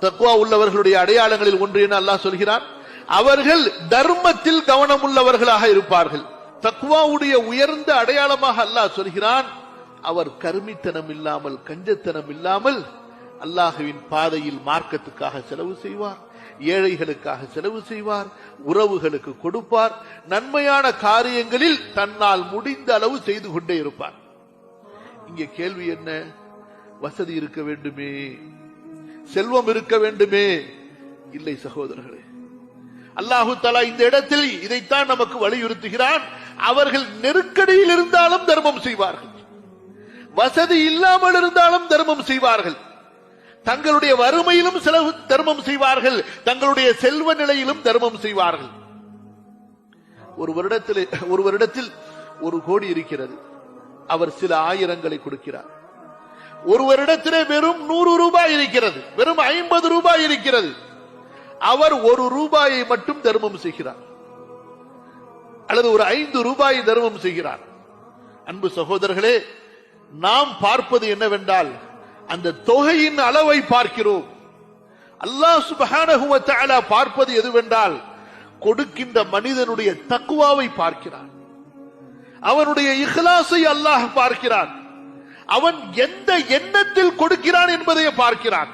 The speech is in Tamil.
தக்வா உள்ளவர்களுடைய அடையாளங்களில் ஒன்று என அல்லாஹ் சொல்கிறான், அவர்கள் தர்மத்தில் கவனம் உள்ளவர்களாக இருப்பார்கள். தக்வாவுடைய உயர்ந்த அடையாளமாக அல்லாஹ் சொல்கிறான், அவர் கருமித்தனம் இல்லாமல் கஞ்சத்தனம் இல்லாமல் அல்லாஹுவின் பாதையில் மார்க்கத்துக்காக செலவு செய்வார், ஏழைகளுக்காக செலவு செய்வார், உறவுகளுக்கு கொடுப்பார், நன்மையான காரியங்களில் தன்னால் முடிந்த அளவு செய்து கொண்டே இருப்பார். இங்கே கேள்வி என்ன? வசதி இருக்க வேண்டுமே, செல்வம் இருக்க வேண்டுமே? இல்லை சகோதரர்களே, அல்லாஹு தஆலா இந்த இடத்தில் இதைத்தான் நமக்கு வலியுறுத்துகிறான். அவர்கள் நெருக்கடியில் இருந்தாலும் தர்மம் செய்வார்கள், வசதி இல்லாமல் இருந்தாலும் தர்மம் செய்வார்கள், தங்களுடைய வறுமையிலும் செலவு தர்மம் செய்வார்கள், தங்களுடைய செல்வ நிலையிலும் தர்மம் செய்வார்கள். ஒரு வருடத்தில் 1 கோடி இருக்கிறது, அவர் சில ஆயிரங்களை கொடுக்கிறார். ஒரு வருடத்திலே வெறும் 100 ரூபாய் இருக்கிறது, வெறும் 50 ரூபாய் இருக்கிறது, அவர் 1 ரூபாயை மட்டும் தர்மம் செய்கிறார், அல்லது ஒரு 5 ரூபாயை தர்மம் செய்கிறார். அன்பு சகோதரர்களே, நாம் பார்ப்பது என்னவென்றால் அந்த தொகையின் அளவை பார்க்கிறோம். அல்லாஹ் சுப்ஹானஹு வ தஆலா பார்ப்பது எதுவென்றால் கொடுக்கின்ற மனிதனுடைய தக்வாவை பார்க்கிறான், அவனுடைய இஹ்லாஸை அல்லாஹ் பார்க்கிறான், அவன் எந்த எண்ணத்தில் கொடுக்கிறான் என்பதை பார்க்கிறான்.